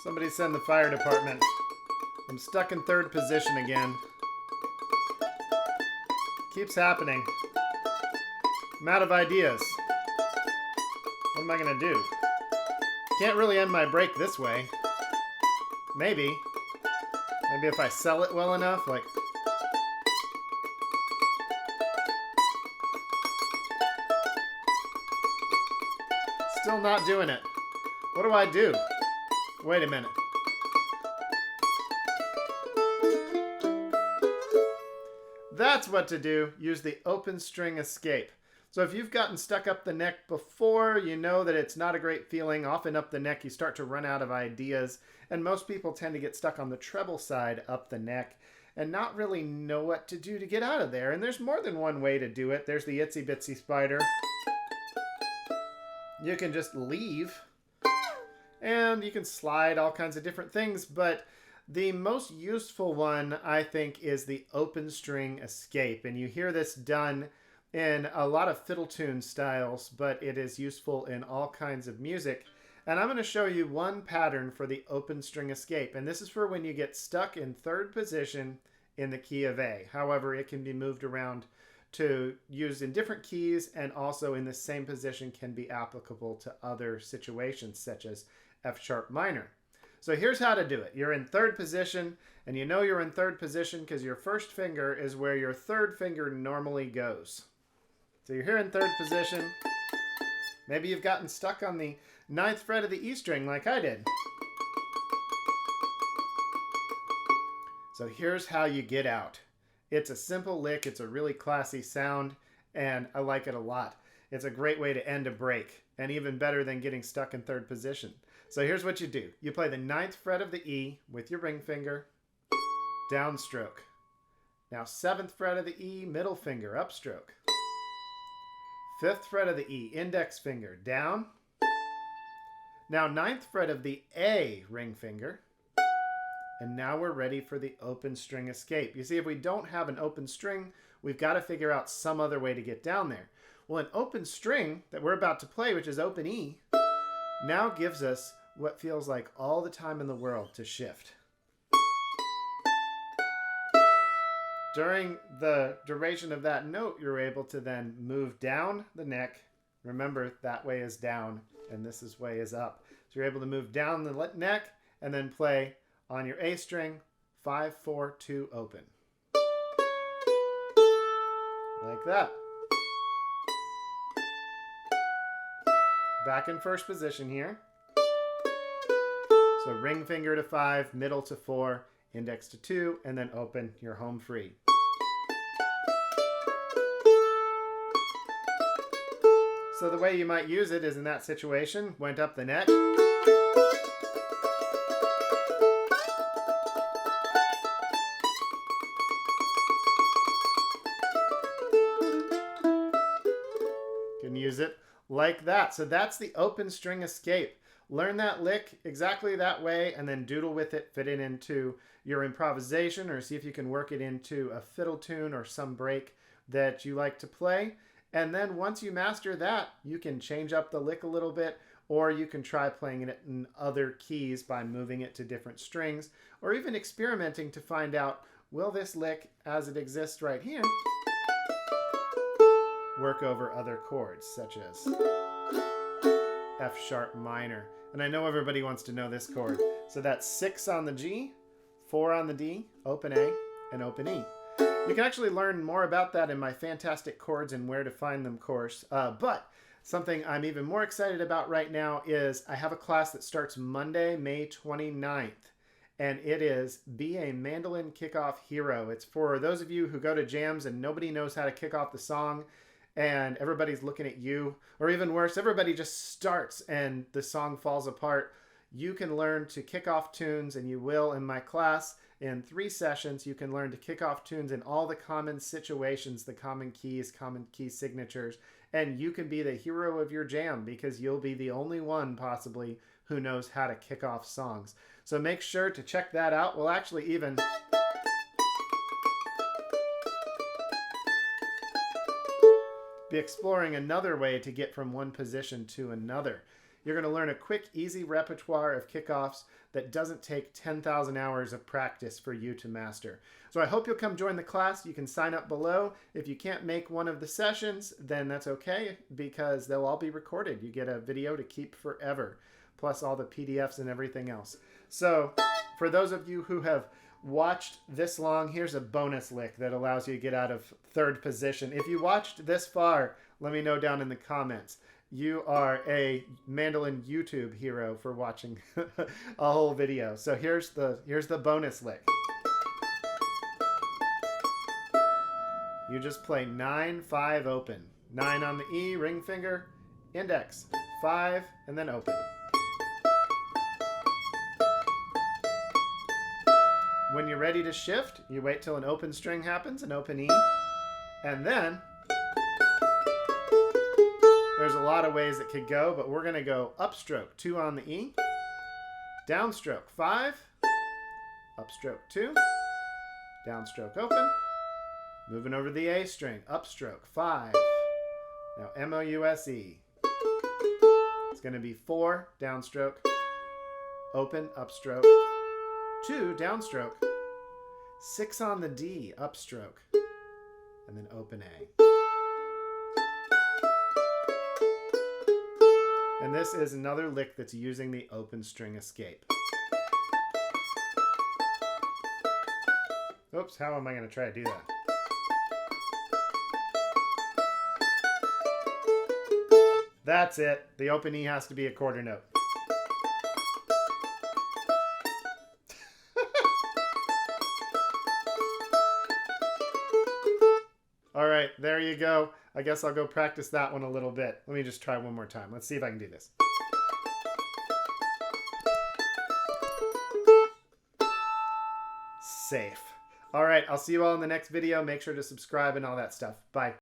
Somebody send the fire department. I'm stuck in third position again. Keeps happening. I'm out of ideas. What am I gonna do? Can't really end my break this way. Maybe if I sell it well enough, like... Still not doing it. What do I do? Wait a minute. That's what to do. Use the open string escape. So if you've gotten stuck up the neck before, you know that it's not a great feeling. Often up the neck, you start to run out of ideas. And most people tend to get stuck on the treble side up the neck and not really know what to do to get out of there. And there's more than one way to do it. There's the 𝘁𝗴𝗲𝐽𝐵𝐴. You can just leave. And you can slide all kinds of different things. But the most useful one, I think, is the open string escape. And you hear this done in a lot of fiddle tune styles, but it is useful in all kinds of music. And I'm going to show you one pattern for the open string escape. And this is for when you get stuck in third position in the key of A. However, it can be moved around to use in different keys, and also in the same position can be applicable to other situations, such as F sharp minor. So here's how to do it. You're in third position, and you know you're in third position because your first finger is where your third finger normally goes. So you're here in third position. Maybe you've gotten stuck on the 9th fret of the E string like I did. So here's how you get out. It's a simple lick. It's a really classy sound, and I like it a lot. It's a great way to end a break, and even better than getting stuck in third position. So here's what you do. You play the 9th fret of the E with your ring finger, downstroke. Now 7th fret of the E, middle finger, upstroke. 5th fret of the E, index finger, down. Now 9th fret of the A, ring finger. And now we're ready for the open string escape. You see, if we don't have an open string, we've got to figure out some other way to get down there. Well, an open string that we're about to play, which is open E, now gives us what feels like all the time in the world to shift. During the duration of that note, you're able to then move down the neck. Remember, that way is down, and this way is up. So you're able to move down the neck and then play on your A string, 5, 4, 2, open. Like that. Back in first position here. So ring finger to 5, middle to 4, index to 2, and then open, you're home free. So the way you might use it is in that situation, went up the neck. Can use it like that. So that's the open string escape. Learn that lick exactly that way and then doodle with it, fit it into your improvisation, or see if you can work it into a fiddle tune or some break that you like to play. And then once you master that, you can change up the lick a little bit, or you can try playing it in other keys by moving it to different strings, or even experimenting to find out, will this lick as it exists right here work over other chords, such as F sharp minor. And I know everybody wants to know this chord. So that's 6 on the G, 4 on the D, open A, and open E. You can actually learn more about that in my Fantastic Chords and Where to Find Them course. But something I'm even more excited about right now is I have a class that starts Monday, May 29th. And it is Be a Mandolin Kickoff Hero. It's for those of you who go to jams and nobody knows how to kick off the song, and everybody's looking at you, or even worse, everybody just starts and the song falls apart. You can learn to kick off tunes, and you will in my class. In 3 sessions, you can learn to kick off tunes in all the common situations, the common keys, common key signatures, and you can be the hero of your jam because you'll be the only one possibly who knows how to kick off songs. So make sure to check that out. We'll actually even be exploring another way to get from one position to another. You're going to learn a quick, easy repertoire of kickoffs that doesn't take 10,000 hours of practice for you to master. So I hope you'll come join the class. You can sign up below. If you can't make one of the sessions, then that's okay, because they'll all be recorded. You get a video to keep forever, plus all the PDFs and everything else. So for those of you who have watched this long, here's a bonus lick that allows you to get out of third position. If you watched this far, let me know down in the comments. You are a mandolin YouTube hero for watching a whole video. So here's the bonus lick. You just play 9, 5, open. 9 on the E, ring finger, index, 5, and then open. When you're ready to shift, you wait till an open string happens, an open E, and then there's a lot of ways it could go, but we're going to go upstroke, 2 on the E, downstroke, 5, upstroke, 2, downstroke, open, moving over the A string, upstroke, 5, now M-O-U-S-E. It's going to be 4, downstroke, open, upstroke, 2, downstroke, 6 on the D, upstroke, and then open A. And this is another lick that's using the open string escape. Oops, how am I going to try to do that? That's it. The open E has to be a quarter note. All right, there you go. I guess I'll go practice that one a little bit. Let me just try one more time. Let's see if I can do this. Safe. All right, I'll see you all in the next video. Make sure to subscribe and all that stuff. Bye.